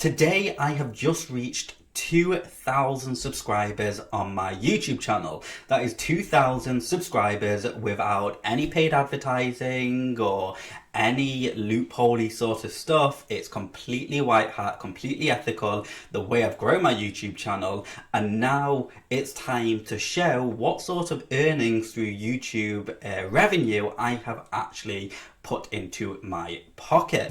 Today I have just reached 2,000 subscribers on my YouTube channel. That is 2,000 subscribers without any paid advertising or any loopholey sort of stuff. It's completely white hat, completely ethical, the way I've grown my YouTube channel. And now it's time to show what sort of earnings through YouTube revenue I have actually put into my pocket.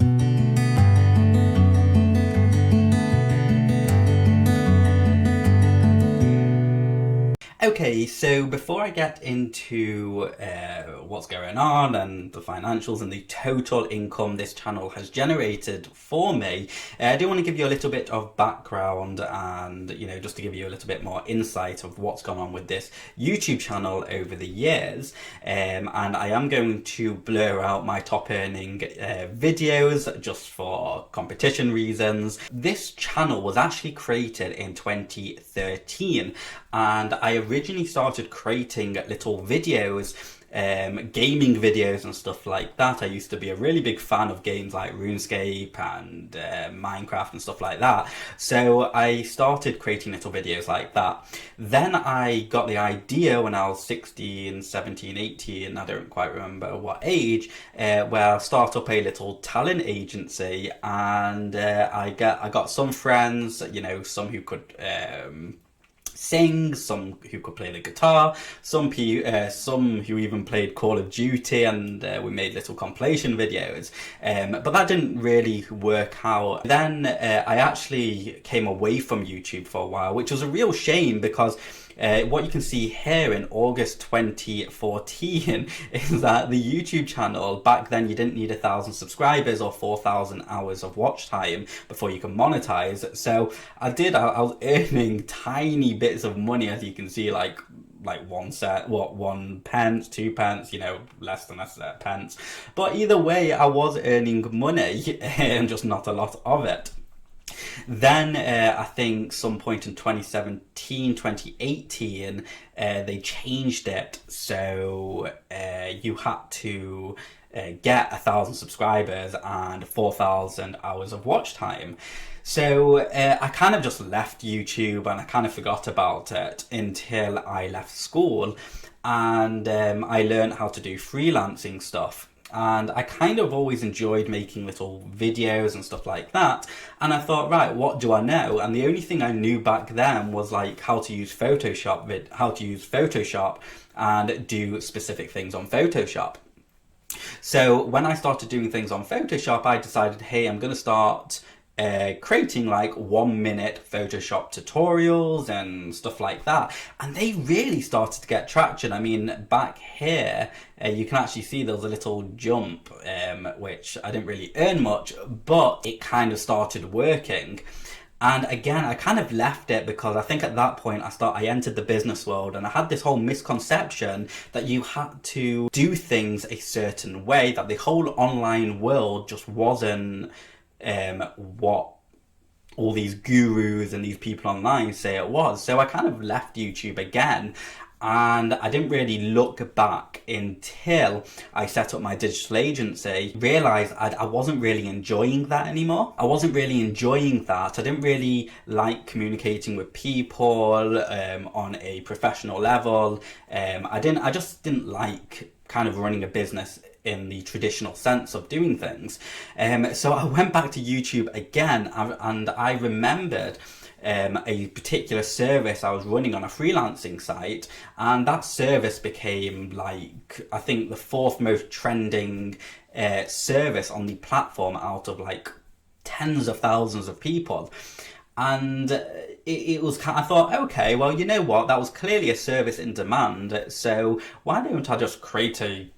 Okay, so before I get into what's going on and the financials and the total income this channel has generated for me, I do want to give you a little bit of background and, just to give you a little bit more insight of what's gone on with this YouTube channel over the years. And I am going to blur out my top earning videos just for competition reasons. This channel was actually created in 2013. And I originally started creating little videos, gaming videos and stuff like that. I used to be a really big fan of games like RuneScape and Minecraft and stuff like that. So I started creating little videos like that. Then I got the idea when I was 16, 17, 18, I don't quite remember what age, where I'll start up a little talent agency. And I got some friends, some who could sing, some who could play the guitar, some who even played Call of Duty, and we made little compilation videos. But that didn't really work out. Then I actually came away from YouTube for a while, which was a real shame because what you can see here in August 2014 is that the YouTube channel, back then you didn't need 1,000 subscribers or 4,000 hours of watch time before you can monetize. So I was earning tiny bits of money, as you can see, like 1 pence, 2 pence, less than a pence. But either way, I was earning money and just not a lot of it. Then I think some point in 2017, 2018, they changed it. So you had to get 1,000 subscribers and 4,000 hours of watch time. So I kind of just left YouTube and I kind of forgot about it until I left school, and I learned how to do freelancing stuff. And I kind of always enjoyed making little videos and stuff like that. And I thought, right, what do I know? And the only thing I knew back then was like how to use Photoshop and do specific things on Photoshop. So when I started doing things on Photoshop, I decided, hey, I'm going to start creating like 1-minute Photoshop tutorials and stuff like that, and they really started to get traction. I mean, back here you can actually see there was a little jump, which I didn't really earn much, but it kind of started working. And again, I kind of left it because I think at that point I entered the business world, and I had this whole misconception that you had to do things a certain way, that the whole online world just wasn't what all these gurus and these people online say it was. So I kind of left YouTube again, and I didn't really look back until I set up my digital agency. Realised I wasn't really enjoying that anymore. I wasn't really enjoying that. I didn't really like communicating with people on a professional level. I just didn't like kind of running a business in the traditional sense of doing things. So I went back to YouTube again, and I remembered a particular service I was running on a freelancing site, and that service became like, I think, the 4th most trending service on the platform out of like tens of thousands of people. And it was kind of, I thought, okay, well, you know what, that was clearly a service in demand, so why don't I just create a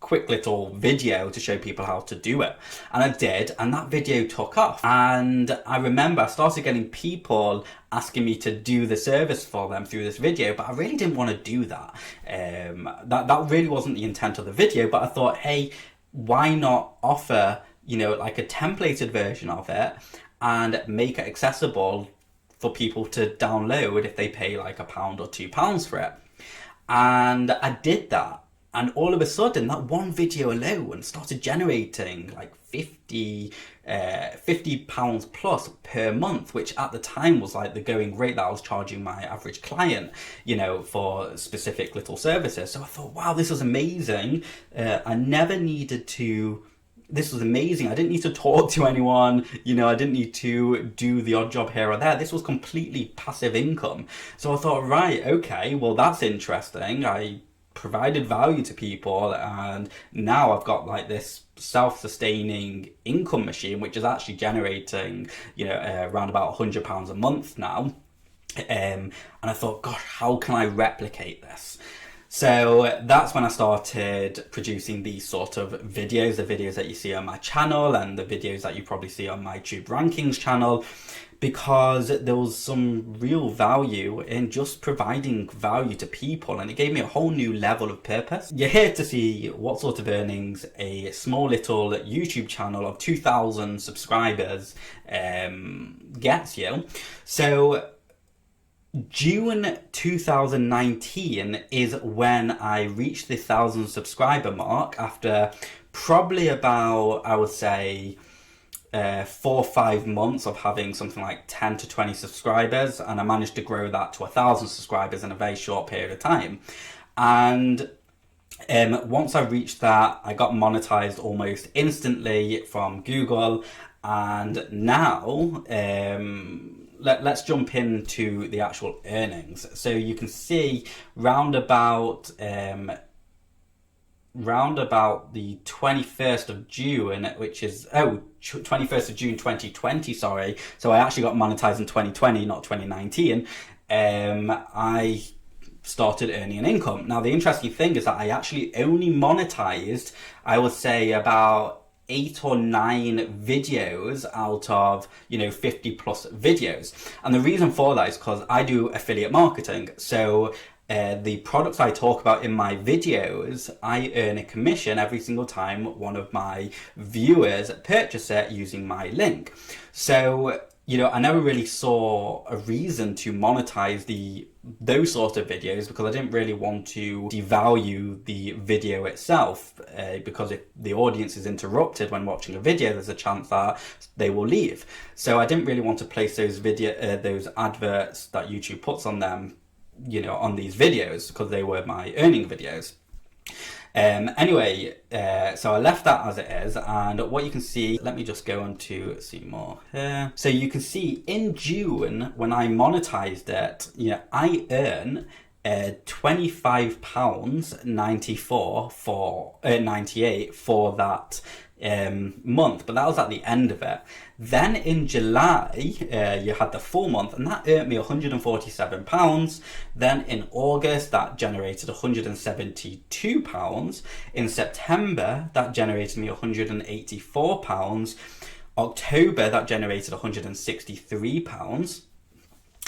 quick little video to show people how to do it? And I did, and that video took off. And I remember I started getting people asking me to do the service for them through this video, but I really didn't want to do that. That really wasn't the intent of the video, but I thought, hey, why not offer, like a templated version of it and make it accessible for people to download if they pay like £1 or £2 for it. And I did that. And all of a sudden, that one video alone started generating like 50 £50 plus per month, which at the time was like the going rate that I was charging my average client, you know, for specific little services. So I thought, wow, this was amazing. I never needed to. This was amazing. I didn't need to talk to anyone, you know, I didn't need to do the odd job here or there. This was completely passive income. So I thought, right, okay, well, that's interesting. I provided value to people, and now I've got like this self-sustaining income machine, which is actually generating, you know, around about £100 a month now. And I thought, gosh, how can I replicate this? So that's when I started producing these sort of videos, the videos that you see on my channel and the videos that you probably see on my YouTube rankings channel, because there was some real value in just providing value to people, and it gave me a whole new level of purpose. You're here to see what sort of earnings a small little YouTube channel of 2,000 subscribers gets you. So June 2019 is when I reached the 1,000 subscriber mark after probably about, I would say, 4 or 5 months of having something like 10 to 20 subscribers, and I managed to grow that to 1,000 subscribers in a very short period of time. And once I reached that, I got monetized almost instantly from Google. And now let's jump into the actual earnings. So you can see round about the 21st of June, which is 21st of June 2020, sorry. So I actually got monetized in 2020, not 2019. I started earning an income. Now the interesting thing is that I actually only monetized, I would say, about 8 or 9 videos out of, you know, 50 plus videos. And the reason for that is because I do affiliate marketing. So the products I talk about in my videos, I earn a commission every single time one of my viewers purchase it using my link. So, you know, I never really saw a reason to monetize those sort of videos, because I didn't really want to devalue the video itself, because if the audience is interrupted when watching a video, there's a chance that they will leave. So I didn't really want to place those adverts that YouTube puts on them, you know, on these videos, because they were my earning videos. Anyway, so I left that as it is, and what you can see, let me just go on to see more here. So you can see in June, when I monetized it, you know, I earn £25.98 for that month, but that was at the end of it. Then in July, you had the full month, and that earned me £147. Then in August, that generated £172. In September, that generated me £184. October, that generated £163.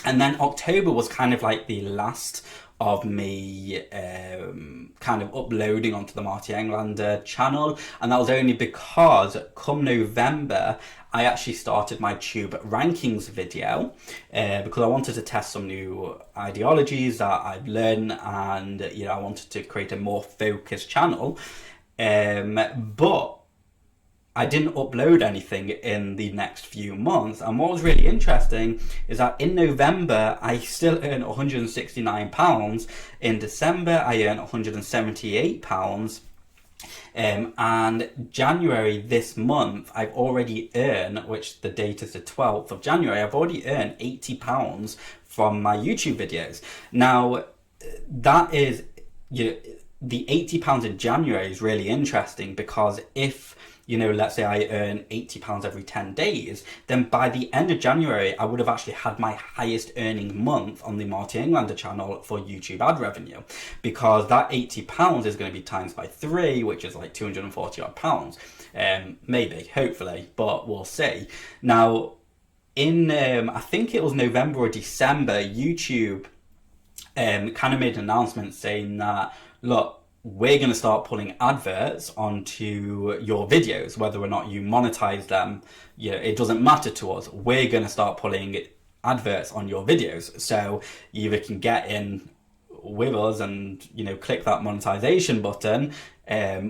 And then October was kind of like the last of me kind of uploading onto the Marty Englander channel, and that was only because come November I actually started my tube rankings video, because I wanted to test some new ideologies that I've learned, and you know, I wanted to create a more focused channel, but I didn't upload anything in the next few months. And what was really interesting is that in November, I still earned £169. In December, I earned £178. And January this month, I've already earned, which the date is the 12th of January, I've already earned £80 from my YouTube videos. Now, that is, you know, the £80 in January is really interesting, because if, you know, let's say I earn £80 every 10 days, then by the end of January, I would have actually had my highest earning month on the Marty Englander channel for YouTube ad revenue, because that £80 is going to be times by 3, which is like 240 odd pounds. Maybe, hopefully, but we'll see. Now, in, I think it was November or December, YouTube kind of made an announcement saying that, look, we're going to start pulling adverts onto your videos, whether or not you monetize them, you know, it doesn't matter to us. We're going to start pulling adverts on your videos. So you either can get in with us and, you know, click that monetization button,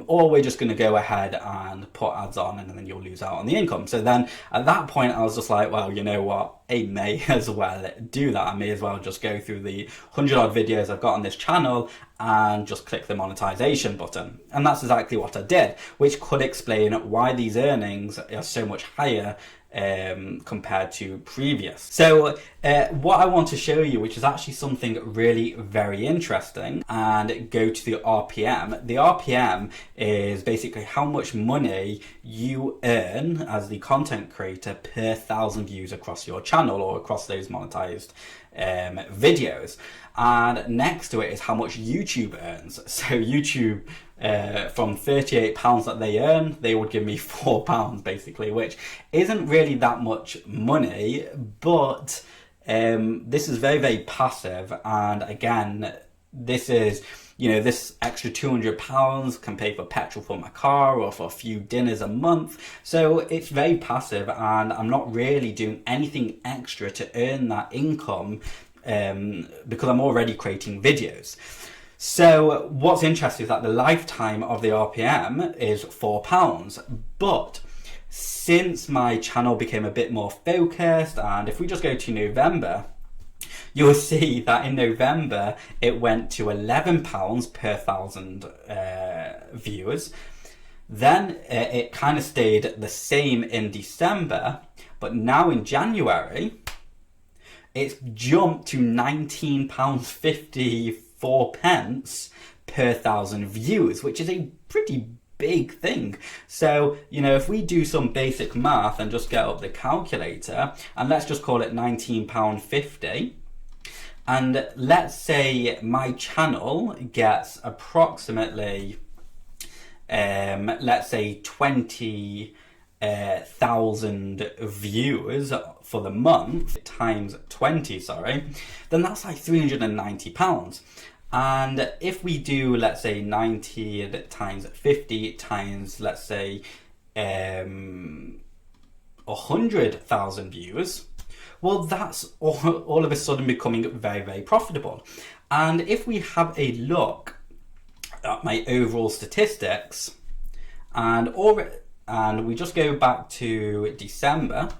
or we're just going to go ahead and put ads on and then you'll lose out on the income. So then at that point I was just like, well, you know what, I may as well do that. I may as well just go through the 100 odd videos I've got on this channel and just click the monetization button. And that's exactly what I did, which could explain why these earnings are so much higher compared to previous. So what I want to show you, which is actually something really very interesting, and go to the RPM. The RPM is basically how much money you earn as the content creator per 1,000 views across your channel or across those monetized videos. And next to it is how much YouTube earns. So YouTube, from £38 that they earn, they would give me £4 basically, which isn't really that much money, but this is very, very passive. And again, this is, you know, this extra £200 can pay for petrol for my car or for a few dinners a month. So it's very passive, and I'm not really doing anything extra to earn that income because I'm already creating videos. So what's interesting is that the lifetime of the RPM is £4, but since my channel became a bit more focused, and if we just go to November, you'll see that in November it went to £11 per 1,000 viewers. Then it kind of stayed the same in December, but now in January it's jumped to £19.54 per 1,000 views, which is a pretty big thing. So, you know, if we do some basic math and just get up the calculator, and let's just call it £19.50, and let's say my channel gets approximately, let's say 20,000 viewers for the month times 20, then that's like £390. And if we do, let's say 90 times 50 times, let's say 100,000 views, well, that's all of a sudden becoming very, very profitable. And if we have a look at my overall statistics, and we just go back to December,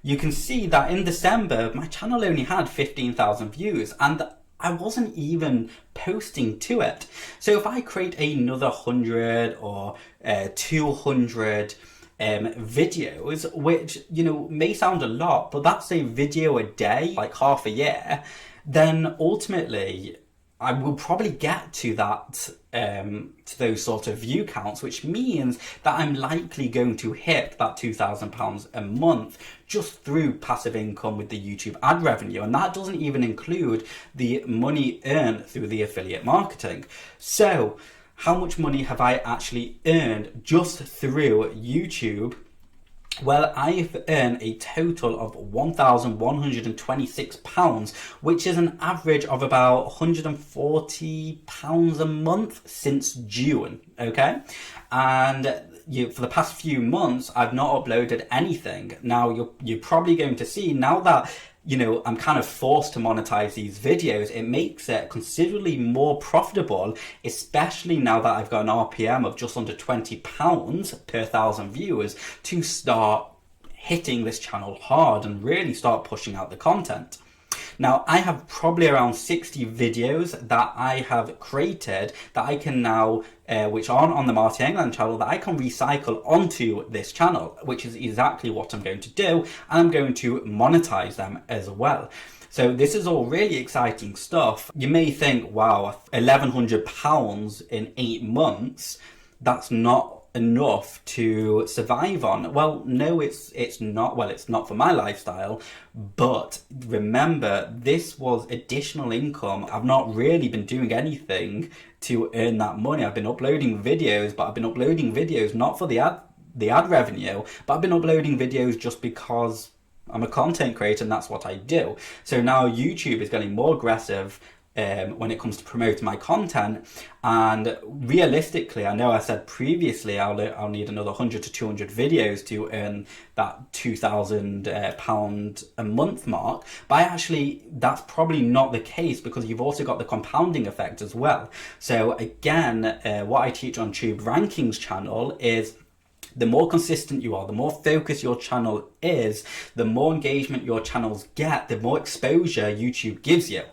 you can see that in December my channel only had 15,000 views, and I wasn't even posting to it. So if I create another 100 or 200 videos, which, you know, may sound a lot, but that's a video a day, like half a year, then ultimately I will probably get to that, to those sort of view counts, which means that I'm likely going to hit that £2,000 a month just through passive income with the YouTube ad revenue. And that doesn't even include the money earned through the affiliate marketing. So how much money have I actually earned just through YouTube? Well, I've earned a total of £1,126, which is an average of about £140 a month since June, okay? And for the past few months, I've not uploaded anything. Now, you're probably going to see, now that, you know, I'm kind of forced to monetize these videos, it makes it considerably more profitable, especially now that I've got an RPM of just under £20 per 1,000 viewers, to start hitting this channel hard and really start pushing out the content. Now, I have probably around 60 videos that I have created that I can now, which aren't on the Marty Englander channel, that I can recycle onto this channel, which is exactly what I'm going to do, and I'm going to monetize them as well. So this is all really exciting stuff. You may think, wow, £1,100 in 8 months, that's not enough to survive on. Well, no, it's not. Well, it's not for my lifestyle, but remember, this was additional income. I've not really been doing anything to earn that money. I've been uploading videos, but I've been uploading videos not for the ad revenue, but I've been uploading videos just because I'm a content creator and that's what I do. So now YouTube is getting more aggressive when it comes to promoting my content. And realistically, I know I said previously I'll need another 100 to 200 videos to earn that £2,000 a month mark, but actually that's probably not the case, because you've also got the compounding effect as well. So again, what I teach on Tube Rankings channel is, the more consistent you are, the more focused your channel is, the more engagement your channels get, the more exposure YouTube gives you.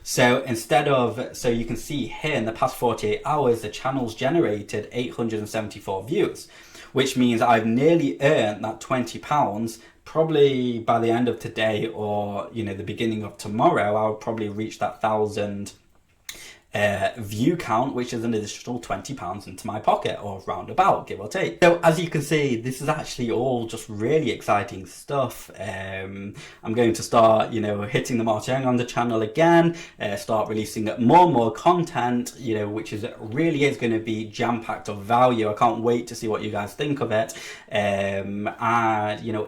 So so you can see here in the past 48 hours, the channel's generated 874 views, which means I've nearly earned that £20. Probably by the end of today, or the beginning of tomorrow, I'll probably reach that 1,000 view count, which is an additional £20 into my pocket, or roundabout, give or take. So as you can see, this is actually all just really exciting stuff. I'm going to start, hitting the Marty Englander channel again, start releasing more and more content, which really is going to be jam-packed of value. I can't wait to see what you guys think of it. And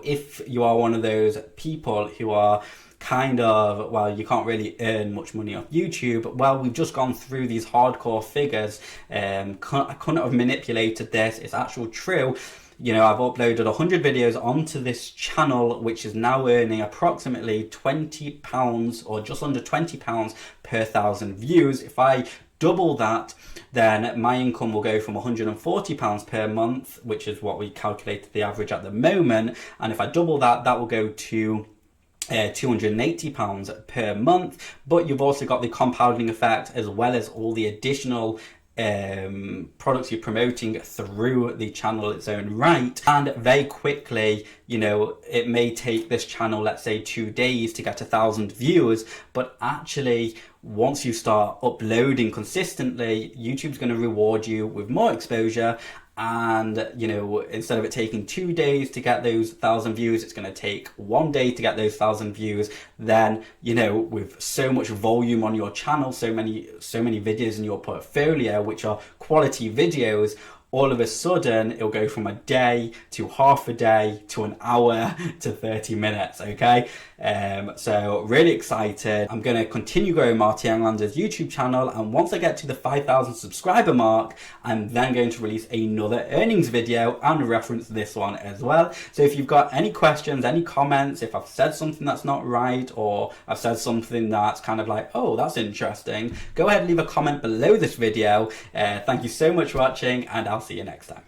if you are one of those people who are kind of, well, you can't really earn much money off YouTube, well, we've just gone through these hardcore figures. I couldn't have manipulated this. It's actually true. I've uploaded 100 videos onto this channel, which is now earning approximately £20, or just under £20 per 1,000 views. If I double that, then my income will go from £140 per month, which is what we calculated the average at the moment. And if I double that, that will go to £280 per month. But you've also got the compounding effect, as well as all the additional products you're promoting through the channel its own right. And very quickly, it may take this channel, let's say 2 days to get 1,000 viewers, but actually once you start uploading consistently, YouTube's going to reward you with more exposure. And instead of it taking 2 days to get those 1,000 views, it's going to take 1 day to get those 1,000 views. Then with so much volume on your channel, so many videos in your portfolio which are quality videos, all of a sudden it'll go from a day to half a day to an hour to 30 minutes. Okay, so really excited. I'm going to continue growing Marty Englander's YouTube channel, and once I get to the 5,000 subscriber mark, I'm then going to release another earnings video and reference this one as well. So if you've got any questions, any comments, if I've said something that's not right, or I've said something that's kind of like, oh, that's interesting, go ahead and leave a comment below this video. Thank you so much for watching, and I'll see you next time.